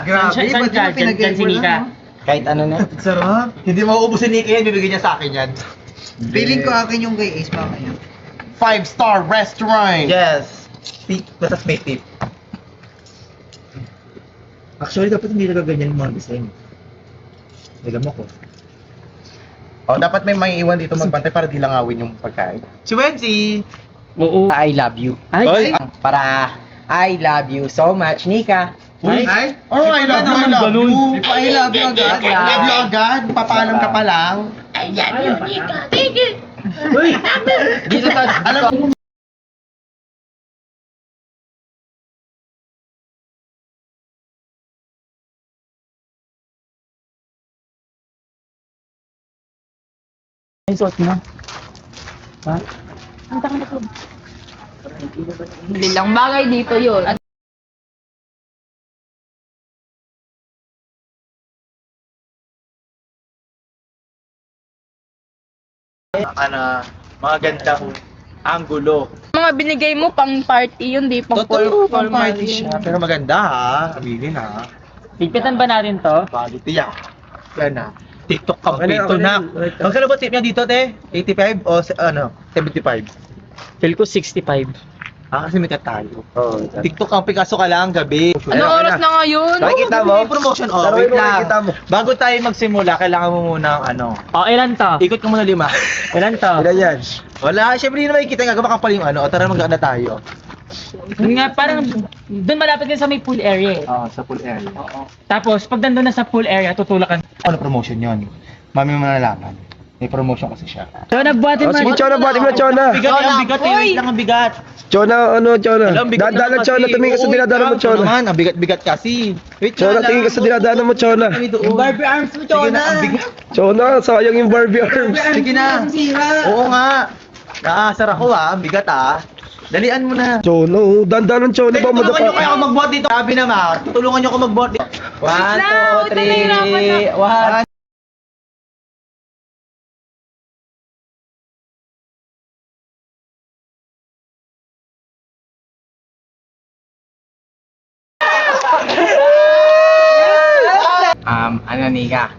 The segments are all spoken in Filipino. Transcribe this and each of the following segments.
Grabe, Saan ba't ka? yung Dyan si Nika. Kahit ano na. Sarap. Hindi mauubusin ni Nika yan, bibigyan niya sa akin yan. Feeling ko akin yung kay Ace mamaya. 5-star restaurant. Yes. Tip, basta may tip. Actually, dapat hindi nagaganyan yung mga design. Alam mo ko. Oh, dapat may maiiwan dito magbantay para di langawin yung pagkain. Si Wensi! Oo. I love you. Ay, Para I love you so much, Nika. Uy! Ay! Oh, I love you, I love Ganun. you! I love you agad. I love you agad! Papaalam ka pa lang. Dito ka. Alam mo, yung suot mo. Ha? Hindi lang bagay dito yun. At mga gandang angulo. mga binigay mo pang party yun, di pang Totoo, pang formal party yun. siya. Pero maganda ha. Aminin ha. Pigpitan ba natin to? Quality yan. Yan na. TikTok kampito na. Magkano ba tip niya dito, te? 85 o 75? Feel ko 65. Ah, kasi may tayo. Oh, TikTok ang Picasso ka lang gabi. Ano oras na ngayon? Nakikita mo? May promotion. Oh, Tarawih wait mo, lang. nakikita mo. Bago tayo magsimula, kailangan mo muna O, ilan to? ikot ka muna 5. Ilan to? Ilan yan? Wala, syempre hindi na makikita nga. Baka pala yung O, tara mag-ano tayo. Yun nga, parang doon malapit din sa may pool area eh. Sa pool area. Tapos, pag nandun na sa pool area, tutulakan. Ano promotion yon? Mami mo nalaman. May promotion kasi siya. So, nagbuhatin mo. Sige, Chona, bati mo na, Chona. Bigat, ang bigat eh. Wait lang ang bigat. Chona, Chona. Alam, bigat Dadaanan, naman Chona. kasi. Tumingin ka sa Oo, dinadaanan mo, ikaw, Chona. naman, ang bigat-bigat kasi. Wait, Chona, tingin ka sa dinadaanan mo, Chona. Yung Barbie arms mo, Chona. Ang bigat. Chona, sayang yung Barbie arms. Sige na. Oo nga. Naasar ako Ang bigat Dalian mo na. Chona, dandanan, Chona. Ba Tulungan nyo kaya madapa? ako mag-board dito. Sabi naman, tutulungan nyo ako mag-board dito. 1, 2, 3. 1. Ano Nika?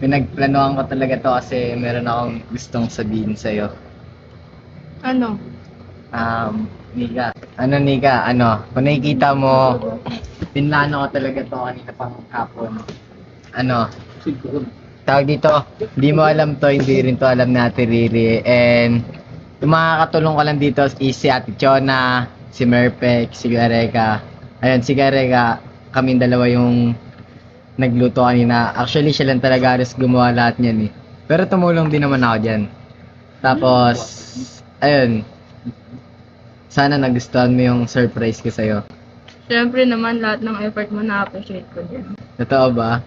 Pinagplanuhan ko talaga to kasi meron akong gustong sabihin sa'yo. Ano? Nika, kung nakikita mo, pinlano ko talaga to kanina pang hapon. Tawag dito, hindi mo alam to, hindi rin to alam ni Ate Riri. And yung mga katulong ko lang dito is si Ate Chona, si Merpek, si Gareka. Ayun, si Gareka, kaming dalawa yung nagluto kanina. Actually, siya lang talaga halos gumawa lahat niyan eh. Pero tumulong din naman ako dyan. Tapos, ayun, sana nagustuhan mo yung surprise ko sa'yo. Siyempre naman lahat ng effort mo na-appreciate ko din. Totoo ba?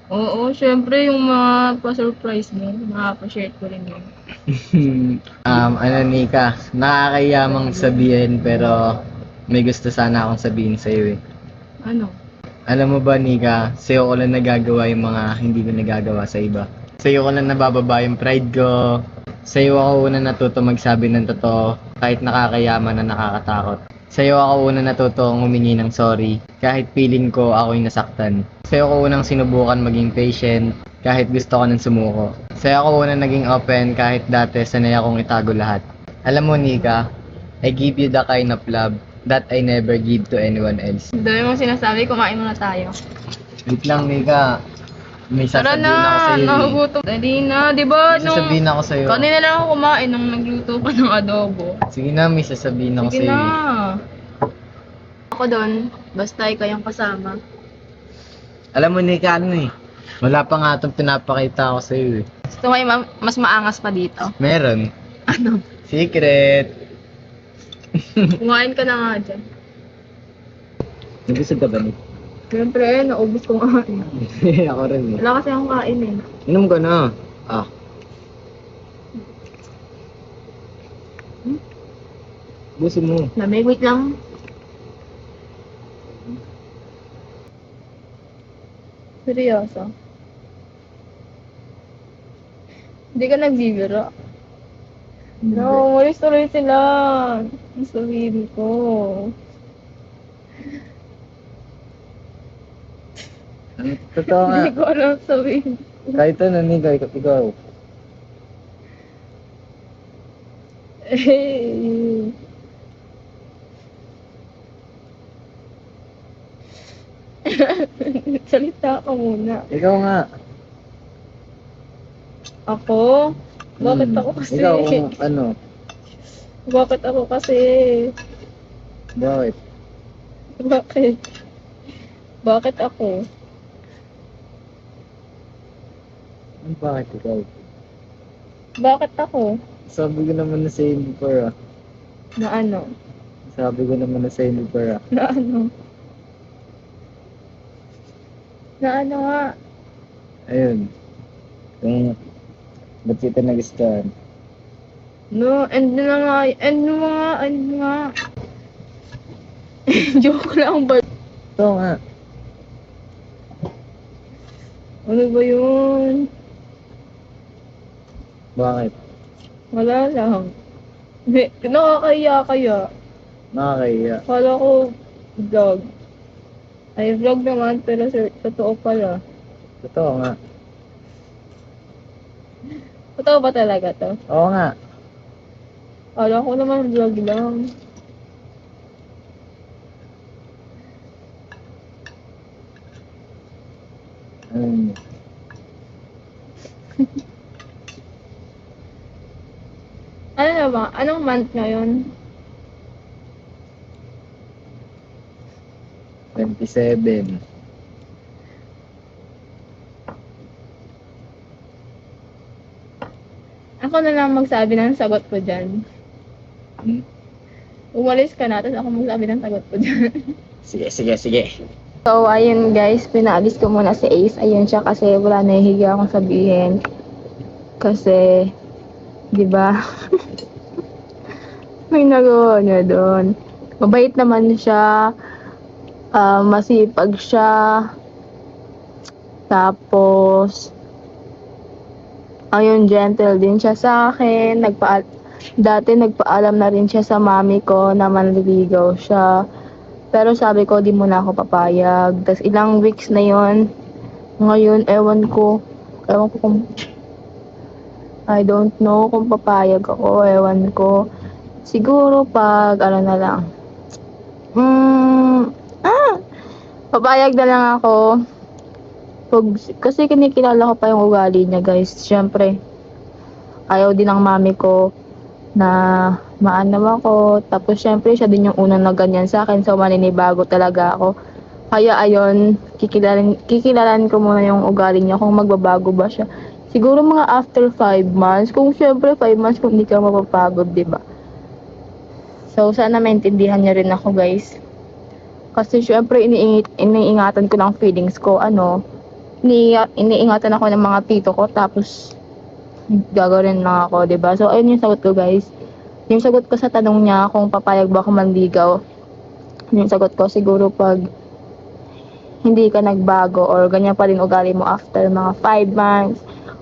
Oo, siyempre yung mga pa-surprise mo, na-appreciate ko rin yun. Nika, nakakayamang sabihin pero may gusto sana akong sabihin sa'yo eh. Ano? Alam mo ba, Nika, sa'yo ko lang nagagawa yung mga hindi ko nagagawa sa iba. Sa'yo ko lang nabababa yung pride ko. Sa'yo ako una natuto magsabi ng totoo kahit nakakayaman na nakakatakot. Sa'yo ako una natutong humingi ng sorry kahit feeling ko ako'y nasaktan. Sa'yo ko unang sinubukan maging patient kahit gusto ko nang sumuko. Sa'yo ako unang naging open kahit dati sanay akong itago lahat. Alam mo Nika, I give you the kind of love that I never give to anyone else. Dami mong sinasabi, kumain muna tayo. Wait lang Nika, may Tara sasabihin ako na, sa'yo. nahugutom. Dali na, di ba? May sasabihin ako sa'yo. Kanina lang ako kumain nung nagluto ka ng adobo. Sige na, may sasabihin ako Sige sa'yo. na. Ako doon, basta ikaw yung kasama. Alam mo Nika, wala pa nga itong pinapakita ako sa'yo eh. Gusto mo yung mas maangas pa dito. Meron. Ano? Secret. Kumain ka na nga dyan. Nabusog ka ba ni? Siyempre, naubos ko nga eh. Ako rin eh. Wala kasi akong kain eh. Inom ka na. Busin mo. Lamig, wait lang. Seryoso? Hindi ka nagbibiro? No, umalis tuloy sila. Ang sabihin ko. Totoo nga. Hindi ko alam sabihin. Kahit ano, Nika, ikaw. Eh, salita ka muna. Ikaw nga. Ako? Bakit ako kasi? Ikaw, ano? Bakit ako kasi? Bakit? Bakit? Bakit ako? Bakit ikaw? Bakit ako? Sabi ko naman na sa'yo before ah. Na ano? Sabi ko naman na sa'yo before ah. Na ano? Na ano nga? Ayun. Kung ba't kita nagustuhan? No, end na nga. End nga. Joke lang ba? Ito nga. Ano ba yun? Bakit? Wala lang. Nakakaya kaya. Nakakahiya. Kala ko vlog. Ay, vlog naman, pero totoo pala. Totoo nga. Totoo ba talaga to? Oo nga. Kala ko naman vlog lang. Ayun. Ano na ba? Anong month ngayon? 27. Ako na lang magsabi ng sagot ko dyan. Hmm? Umalis ka na, tapos ako magsabi ng sagot ko dyan. Sige. So, ayun guys, pinaalis ko muna si Ace. Ayun siya kasi wala nahihiga akong sabihin. Kasi, di ba? May nagawa niya doon. Mabait naman siya. Masipag siya. Tapos, ayun, gentle din siya sa akin. Dati nagpaalam na rin siya sa mami ko na manliligaw siya. Pero sabi ko, di muna ako papayag. Tapos ilang weeks na yon. Ngayon, ewan ko kung I don't know kung papayag ako. Ewan ko. Siguro pag, ano na lang. Papayag na lang ako. Kasi kinikilala ko pa yung ugali niya, guys. Siyempre, ayaw din ng mami ko na maanaw ako. Tapos, siyempre, siya din yung unang na ganyan sa akin. So, maninibago talaga ako. Kaya, ayun, kikilalan ko muna yung ugali niya kung magbabago ba siya. Siguro mga after 5 months. Kung siyempre, 5 months kung hindi ka mapapagod, diba? So, sana maintindihan niya rin ako, guys. Kasi, siyempre, iniingatan ko lang feelings ko. Iniingatan ako ng mga tito ko. Tapos, gagawin lang ako, diba? So, ayun yung sagot ko, guys. Yung sagot ko sa tanong niya kung papayag ba ako manligaw. Yung sagot ko, siguro pag hindi ka nagbago or ganyan pa rin ugali mo after mga 5 months.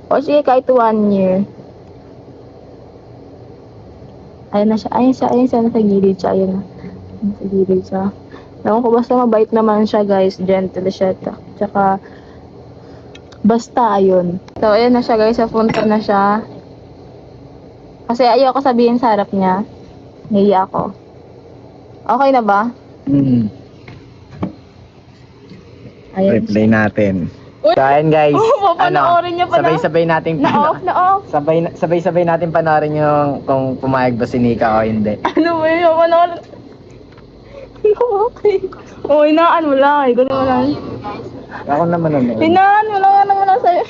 O sige, kahit 1 year. Ayun na siya. Nasa gilid siya. Ayun na. Nasa gilid siya. Ewan ko, basta mabait naman siya, guys. Gentle siya. Tsaka, basta, ayun. So, ayun na siya, guys. Napunta na siya. Kasi ayoko sabihin sa harap niya. Nahiya ako. Okay na ba? Ayun. Replay natin. Uy! So, ayun guys. Papanoorin niya pala. Sabay-sabay natin Na-off. Sabay-sabay natin panoorin yung kung pumayag ba si Nika o hindi. Ano ba yun? Papanoorin. Okay. O, hinaan mo lang. Ganun mo lang. Ako naman ano. Hinaan mo lang. Ano mo lang sa'yo.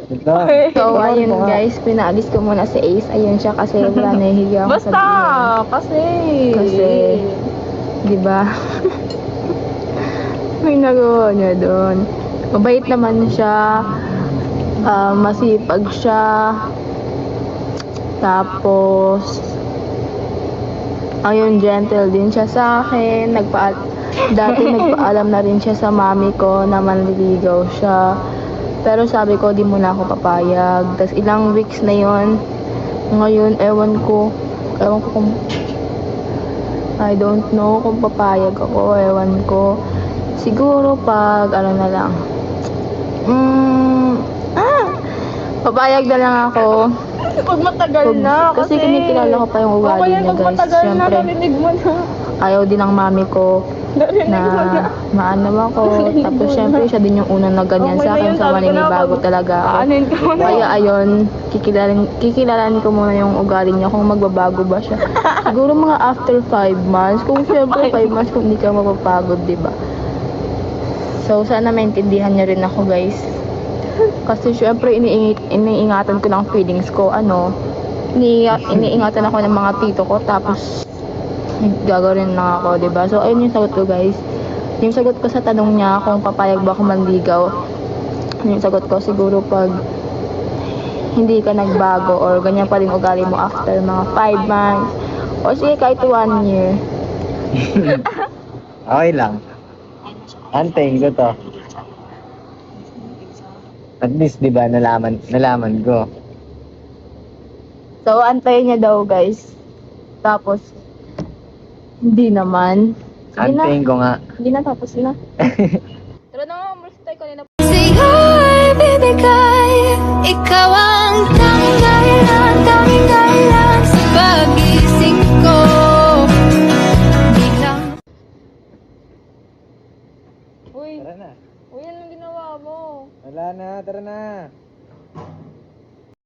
Ito. So, ayun guys. Pinaalis ko muna si Ace. Ayun siya kasi wala nahihiga ako Basta! sabihin. Kasi, di ba? May nagawa niya doon. Mabait naman siya. Masipag siya. Tapos, ayun, gentle din siya sa akin. Dati nagpaalam na rin siya sa mami ko na manliligaw siya. Pero sabi ko, di muna ako papayag. Tapos ilang weeks na yon. Ngayon, ewan ko kung I don't know kung papayag ako, ewan ko. Siguro pag, ano na lang. Papayag na lang ako. Pag matagal na, Kasi kinikilala ko pa yung ugali niya, pag guys. matagal na, Siyempre, narinig mo na. ayaw din ng mami ko Narinig mo na. na maano ako. Tapos syempre, siya din yung unang na ganyan Okay sa na akin. yun, So, sabi ko na, maninibago pag- talaga ako. Aanin ko na. Kaya ayun, kikilalan ko muna yung ugali niya kung magbabago ba siya. Siguro mga after 5 months. Kung syempre 5 months kung hindi ka mapapagod, di ba? So, sana maintindihan niya rin ako, guys. Kasi syempre, iniingatan ko ng feelings ko. Iniingatan ako ng mga tito ko. Tapos, gagawin lang ako, di ba? So, ayun yung sagot ko, guys. Yung sagot ko sa tanong niya kung papayag ba ako manligaw. Yung sagot ko siguro pag hindi ka nagbago or ganyan pa rin ugali mo after mga 5 months or sige kahit 1 year. Okay lang. Antayin ko to. At least, di ba, nalaman ko. So, antayin niya daw, guys. Tapos, hindi naman. Sige na. Antayin ko nga. Hindi na, tapos na. Tara na nga, umalis tayo kanina. Sa'yo'y bibigay, ikaw ang tanging dahilan sa pag-ising ko. Di ka Uy, Tara na. uy, anong ginawa mo? Wala na, tara na.